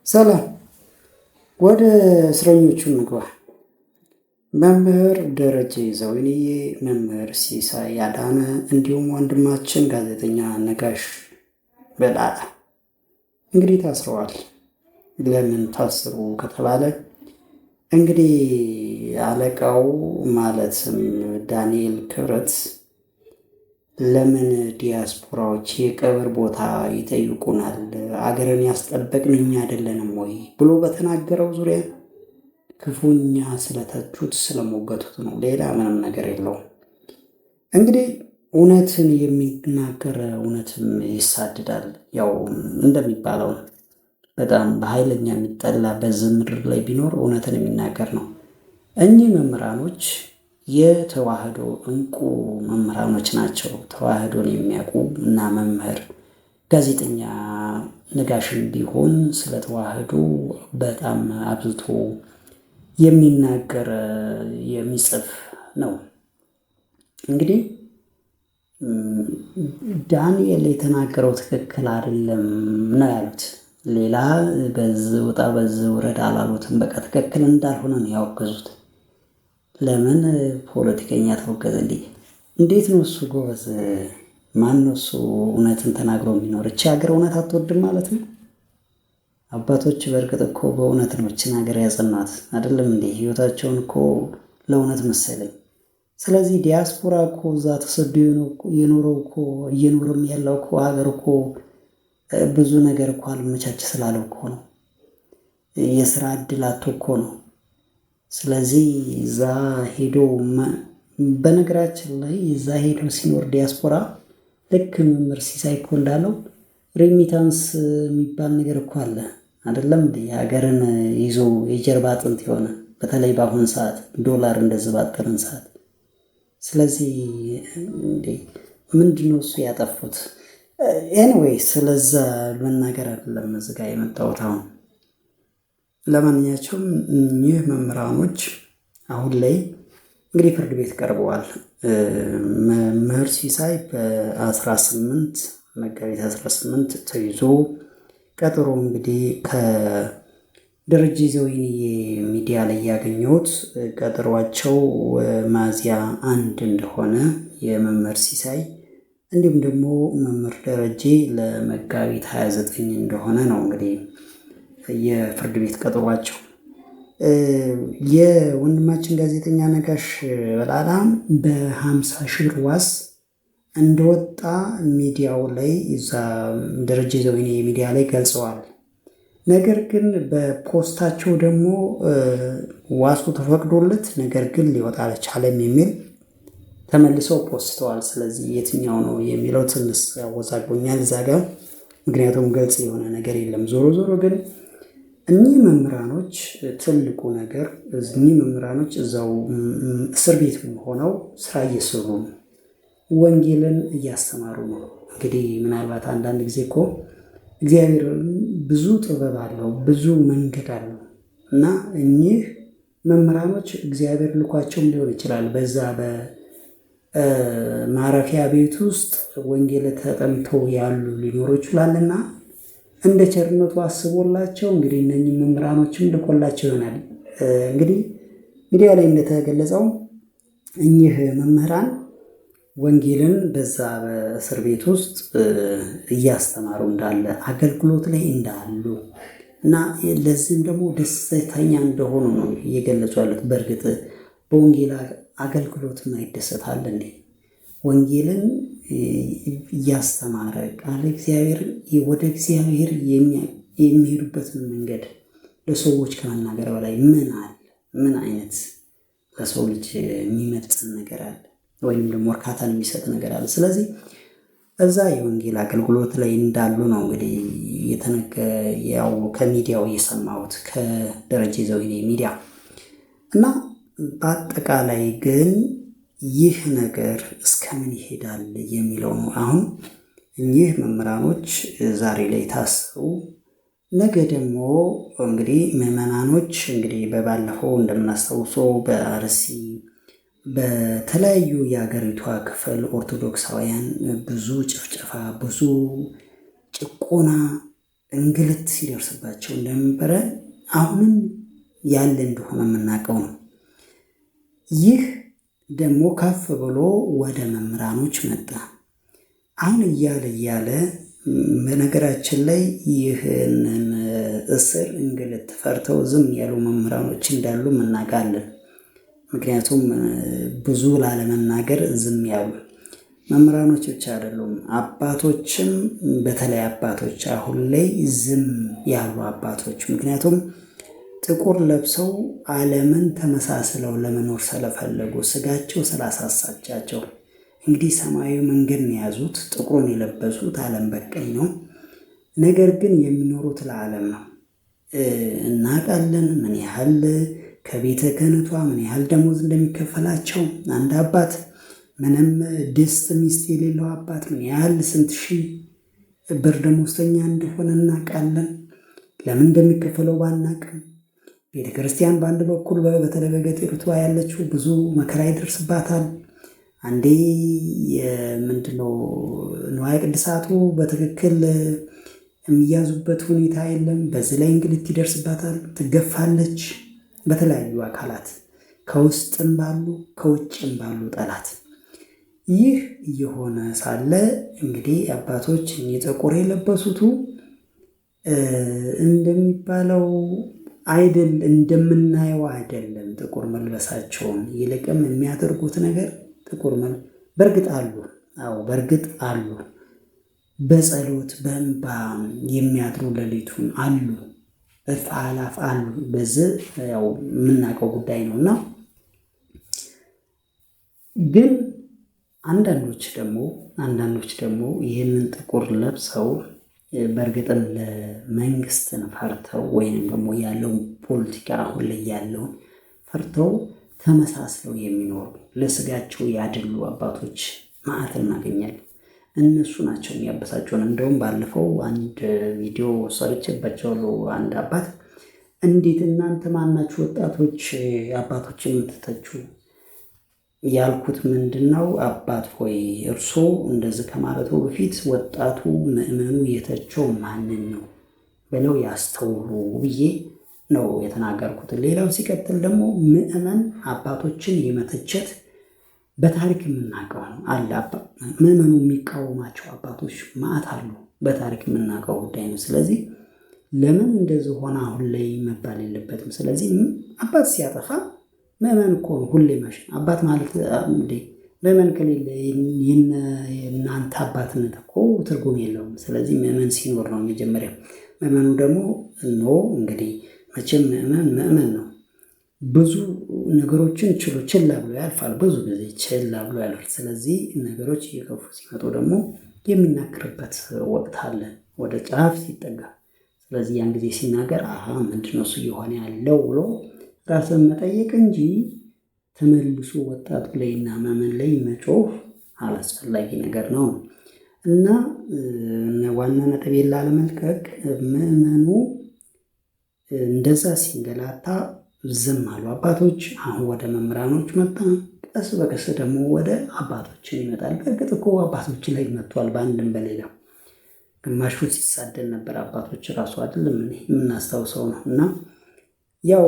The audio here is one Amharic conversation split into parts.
ሰላም፣ ወደ እስረኞቹ እንግባ። መምህር ደረጀ ዘወይንዬ፣ መምህር ሲሳይ አዳነ እንዲሁም ወንድማችን ጋዜጠኛ ነጋሽ በላላ እንግዲህ ታስረዋል። ለምን ታስሩ ከተባለ እንግዲህ አለቃው ማለትም ዳንኤል ክብረት ለምን ዲያስፖራዎች የቀብር ቦታ ይጠይቁናል? አገርን ያስጠበቅን እኛ አይደለንም ወይ ብሎ በተናገረው ዙሪያ ክፉኛ ስለተቹት ስለሞገቱት ነው። ሌላ ምንም ነገር የለውም። እንግዲህ እውነትን የሚናገር እውነትም ይሳድዳል። ያው እንደሚባለው በጣም በኃይለኛ የሚጠላ በዚህ ምድር ላይ ቢኖር እውነትን የሚናገር ነው። እኚህ መምህራኖች የተዋህዶ እንቁ መምህራኖች ናቸው። ተዋህዶን የሚያውቁ እና መምህር ጋዜጠኛ ነጋሽም ቢሆን ስለ ተዋህዶ በጣም አብዝቶ የሚናገር የሚጽፍ ነው። እንግዲህ ዳንኤል የተናገረው ትክክል አይደለም ነው ያሉት። ሌላ በዚህ ውጣ በዚህ ውረድ አላሉትም። በቃ ትክክል እንዳልሆነ ነው ያወገዙት። ለምን ፖለቲከኛ ተወገዘ? እንዴት ነው እሱ ጎበዝ? ማን ነው እሱ እውነትን ተናግሮ የሚኖር? እቺ ሀገር እውነት አትወድም ማለት ነው። አባቶች በእርግጥ እኮ በእውነት ነው እችን ሀገር ያጸናት አይደለም እንዴ? ህይወታቸውን እኮ ለእውነት መሰለኝ። ስለዚህ ዲያስፖራ እኮ እዛ ተሰዶ የኖረው እኮ እየኖረም ያለው እኮ ሀገር እኮ ብዙ ነገር እኮ አልመቻች ስላለው እኮ ነው። የስራ እድል አቶ እኮ ነው። ስለዚህ እዛ ሄዶ በነገራችን ላይ እዛ ሄዶ ሲኖር ዲያስፖራ ልክ መምህር ሲሳይ እኮ እንዳለው ሬሚታንስ የሚባል ነገር እኮ አለ አይደለም እንዴ? ሀገርን ይዞ የጀርባ አጥንት የሆነ በተለይ በአሁን ሰዓት ዶላር እንደዚህ ባጠረን ሰዓት። ስለዚህ ምንድነው እሱ ያጠፉት? ኤኒዌይ ስለዛ መናገር አይደለም እዚህ ጋ የመጣሁት አሁን። ለማንኛቸውም ይህ መምህራኖች አሁን ላይ እንግዲህ ፍርድ ቤት ቀርበዋል። መምህር ሲሳይ በ18 መጋቢት 18 ተይዞ ቀጠሮ እንግዲህ ከደረጀ ዘወይንዬ ሚዲያ ላይ ያገኘሁት ቀጠሯቸው ሚያዝያ 1 እንደሆነ የመምህር ሲሳይ እንዲሁም ደግሞ መምህር ደረጀ ለመጋቢት 29 እንደሆነ ነው እንግዲህ የፍርድ ቤት ቀጠሯቸው። የወንድማችን ጋዜጠኛ ነጋሽ በላላ በ50 ሺህ ብር ዋስ እንደወጣ ሚዲያው ላይ እዛ ደረጀ ዘወይንዬ ሚዲያ ላይ ገልጸዋል። ነገር ግን በፖስታቸው ደግሞ ዋሱ ተፈቅዶለት ነገር ግን ሊወጣ አልቻለም የሚል ተመልሰው ፖስተዋል። ስለዚህ የትኛው ነው የሚለው ትንሽ ያወዛግቦኛል እዛ ጋር፣ ምክንያቱም ግልጽ የሆነ ነገር የለም። ዞሮ ዞሮ ግን እኚህ መምህራኖች ትልቁ ነገር እኚህ መምህራኖች እዛው እስር ቤት ሆነው ስራ እየሰሩ ነው፣ ወንጌልን እያስተማሩ ነው። እንግዲህ ምናልባት አንዳንድ ጊዜ እኮ እግዚአብሔር ብዙ ጥበብ አለው፣ ብዙ መንገድ አለው እና እኚህ መምህራኖች እግዚአብሔር ልኳቸውም ሊሆን ይችላል በዛ በማረፊያ ቤት ውስጥ ወንጌል ተጠምተው ያሉ ሊኖሩ ይችላልና እንደ ቸርነቱ አስቦላቸው እንግዲህ እነኚህ መምህራኖችም ልኮላቸው ይሆናል። እንግዲህ ሚዲያ ላይ እንደተገለጸው እኚህ መምህራን ወንጌልን በዛ በእስር ቤት ውስጥ እያስተማሩ እንዳለ አገልግሎት ላይ እንዳሉ እና ለዚህም ደግሞ ደስተኛ እንደሆኑ ነው እየገለጹ ያሉት። በእርግጥ በወንጌል አገልግሎት ማይደሰታል እንዴ? ወንጌልን እያስተማረ ቃል እግዚአብሔር ወደ እግዚአብሔር የሚሄዱበትን መንገድ ለሰዎች ከመናገር በላይ ምን አለ? ምን አይነት ለሰው ልጅ የሚመጥን ነገር አለ? ወይም ደግሞ እርካታን የሚሰጥ ነገር አለ? ስለዚህ እዛ የወንጌል አገልግሎት ላይ እንዳሉ ነው እንግዲህ ያው ከሚዲያው የሰማሁት ከደረጀ ዘወይንዬ ሚዲያ እና በአጠቃላይ ግን ይህ ነገር እስከምን ይሄዳል የሚለው ነው። አሁን እኚህ መምህራኖች ዛሬ ላይ ታስሩ፣ ነገ ደግሞ እንግዲህ ምዕመናኖች እንግዲህ በባለፈው እንደምናስታውሰው በአርሲ በተለያዩ የሀገሪቷ ክፍል ኦርቶዶክሳውያን ብዙ ጭፍጨፋ፣ ብዙ ጭቆና እንግልት ሲደርስባቸው እንደነበረ አሁንም ያለ እንደሆነ የምናውቀው ነው። ይህ ደግሞ ከፍ ብሎ ወደ መምህራኖች መጣ። አሁን እያለ በነገራችን ላይ ይህንን እስር እንግልት ፈርተው ዝም ያሉ መምህራኖች እንዳሉ እናውቃለን። ምክንያቱም ብዙ ላለመናገር ዝም ያሉ መምህራኖች ብቻ አይደሉም፣ አባቶችም፣ በተለይ አባቶች አሁን ላይ ዝም ያሉ አባቶች። ምክንያቱም ጥቁር ለብሰው ዓለምን ተመሳስለው ለመኖር ስለፈለጉ ስጋቸው ስላሳሳቻቸው። እንግዲህ ሰማያዊ መንገድ ነው የያዙት፣ ጥቁሩን የለበሱት ዓለም በቀኝ ነው። ነገር ግን የሚኖሩት ለዓለም ነው። እናውቃለን ምን ያህል ከቤተ ክህነቷ ምን ያህል ደሞዝ እንደሚከፈላቸው። አንድ አባት ምንም ድስት ሚስት የሌለው አባት ምን ያህል ስንት ሺህ ብር ደሞዝተኛ እንደሆነ እናውቃለን። ለምን እንደሚከፈለው ባናውቅም ቤተ ክርስቲያን በአንድ በኩል በተለይ በገጠሪቷ ያለችው ብዙ መከራ ይደርስባታል። አንዴ ምንድነው ንዋየ ቅድሳቱ በትክክል የሚያዙበት ሁኔታ የለም። በዚህ ላይ እንግልት ይደርስባታል፣ ትገፋለች በተለያዩ አካላት፣ ከውስጥም ባሉ ከውጭም ባሉ ጠላት። ይህ እየሆነ ሳለ እንግዲህ አባቶች ጥቁር የለበሱቱ እንደሚባለው አይደል እንደምናየው አይደለም ጥቁር መልበሳቸውን። ይልቅም የሚያደርጉት ነገር ጥቁር በእርግጥ አሉ። አዎ በእርግጥ አሉ። በጸሎት በእንባ የሚያድሩ ሌሊቱን አሉ፣ እልፍ አላፍ አሉ። በዚህ ያው የምናውቀው ጉዳይ ነውና ግን አንዳንዶች ደግሞ ይህንን ጥቁር ለብሰው በእርግጥም ለመንግስትን ፈርተው ወይንም ደግሞ ያለውን ፖለቲካ አሁን ላይ ያለውን ፈርተው ተመሳስለው የሚኖሩ ለስጋቸው ያድሉ አባቶች ማዕት እናገኛለን። እነሱ ናቸው የሚያበሳቸውን። እንደውም ባለፈው አንድ ቪዲዮ ሰርቼባቸዋለሁ። አንድ አባት እንዴት እናንተ ማናችሁ ወጣቶች አባቶች የምትተቹ ያልኩት ምንድነው? አባት ሆይ እርሶ እንደዚህ ከማለቱ በፊት ወጣቱ ምዕመኑ የተቸው ማንን ነው ብለው ያስተውሉ ብዬ ነው የተናገርኩት። ሌላው ሲቀጥል ደግሞ ምዕመን አባቶችን የመተቸት በታሪክ የምናውቀው ነው አለ። ምዕመኑ የሚቃወማቸው አባቶች ማዕት አሉ፣ በታሪክ የምናውቀው ጉዳይ ነው። ስለዚህ ለምን እንደዚህ ሆነ አሁን ላይ መባል የለበትም። ስለዚህ አባት ሲያጠፋ ምዕመን እኮ ሁሌ ማሽ አባት ማለት እንዴ ምዕመን ከሌለ የእናንተ አባትነት እኮ ትርጉም የለውም። ስለዚህ ምዕመን ሲኖር ነው መጀመሪያ። ምዕመኑ ደግሞ እንግዲህ መቼም ምዕመን ነው። ብዙ ነገሮችን ችላ ብሎ ያልፋል። ብዙ ጊዜ ችላ ብሎ ያልፋል። ስለዚህ ነገሮች እየከፉ ሲመጡ ደግሞ የሚናገርበት ወቅት አለ፣ ወደ ጫፍ ሲጠጋ። ስለዚህ ያን ጊዜ ሲናገር ምንድነው እሱ እየሆነ ያለው ብሎ ራስን መጠየቅ እንጂ ተመልሶ ወጣቱ ላይና ምዕመን ላይ መጮህ አላስፈላጊ ነገር ነው እና ዋና ነጥቤን ላለመልቀቅ ምዕመኑ እንደዛ ሲንገላታ ዝም አሉ አባቶች። አሁን ወደ መምህራኖች መጣ። ቀስ በቀስ ደግሞ ወደ አባቶችን ይመጣል። በእርግጥ እኮ አባቶች ላይ መጥቷል፣ በአንድም በሌላ ግማሹ ሲሳደድ ነበር። አባቶች ራሱ አይደለም የምናስታውሰው ነው። እና ያው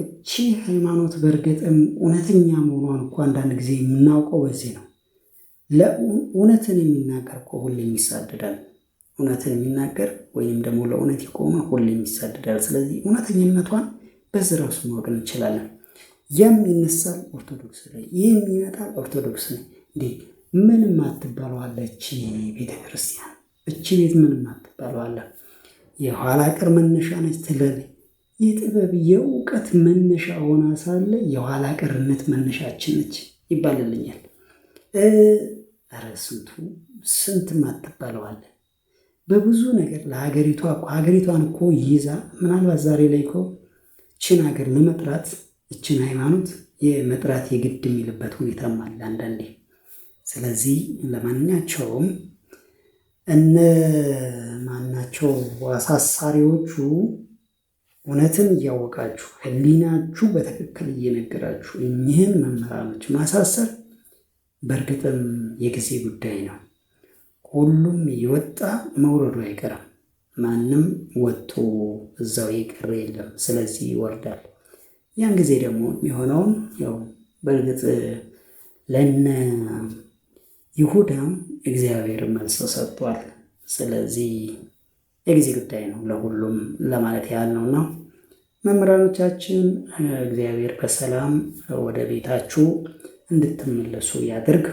እቺ ሃይማኖት በእርግጥም እውነተኛ መሆኗን እኮ አንዳንድ ጊዜ የምናውቀው በዚህ ነው። ለእውነትን የሚናገር እኮ ሁሌም ይሳደዳል። እውነትን የሚናገር ወይም ደግሞ ለእውነት የቆመ ሁሌም ይሳደዳል። ስለዚህ እውነተኝነቷን በዚህ ራሱ ማወቅ እንችላለን። ያም ይነሳል ኦርቶዶክስ ላይ፣ ይህም ይመጣል ኦርቶዶክስ ላይ። እንዴ ምንም አትባለዋለ እቺ ቤተክርስቲያን፣ እቺ ቤት ምንም አትባለዋለ። የኋላ ቀር መነሻ ነች ትለል። የጥበብ የእውቀት መነሻ ሆና ሳለ የኋላ ቀርነት መነሻችን ነች ይባልልኛል። ኧረ ስንትም አትባለዋለ። በብዙ ነገር ለሀገሪቷ ሀገሪቷን እኮ ይዛ ምናልባት ዛሬ ላይ እኮ እችን ሀገር ለመጥራት እችን ሃይማኖት የመጥራት የግድ የሚልበት ሁኔታም አለ አንዳንዴ። ስለዚህ ለማንኛቸውም ማናቸው አሳሳሪዎቹ እውነትን እያወቃችሁ ሕሊናችሁ በትክክል እየነገራችሁ እኚህን መምህራኖች ማሳሰር በእርግጥም የጊዜ ጉዳይ ነው። ሁሉም የወጣ መውረዱ አይቀርም። ማንም ወጥቶ እዛው የቀረ የለም። ስለዚህ ይወርዳል። ያን ጊዜ ደግሞ የሚሆነውን ያው በእርግጥ ለነ ይሁዳም እግዚአብሔር መልስ ሰጥቷል። ስለዚህ የጊዜ ጉዳይ ነው ለሁሉም ለማለት ያህል ነውና መምህራኖቻችን እግዚአብሔር በሰላም ወደ ቤታችሁ እንድትመለሱ ያድርግ።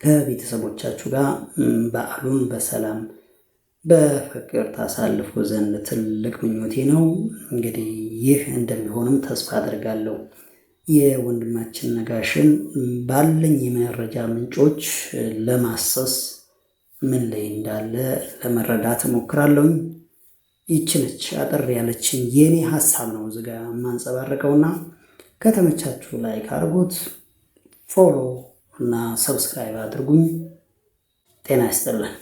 ከቤተሰቦቻችሁ ጋር በዓሉን በሰላም በፍቅር ታሳልፉ ዘንድ ትልቅ ምኞቴ ነው። እንግዲህ ይህ እንደሚሆንም ተስፋ አድርጋለሁ። የወንድማችን ነጋሽን ባለኝ የመረጃ ምንጮች ለማሰስ ምን ላይ እንዳለ ለመረዳት እሞክራለሁኝ። ይችነች አጠር ያለችን የኔ ሀሳብ ነው እዚጋ የማንጸባረቀውና ከተመቻችሁ ላይክ አድርጉት፣ ፎሎ እና ሰብስክራይብ አድርጉኝ። ጤና ይስጥልን።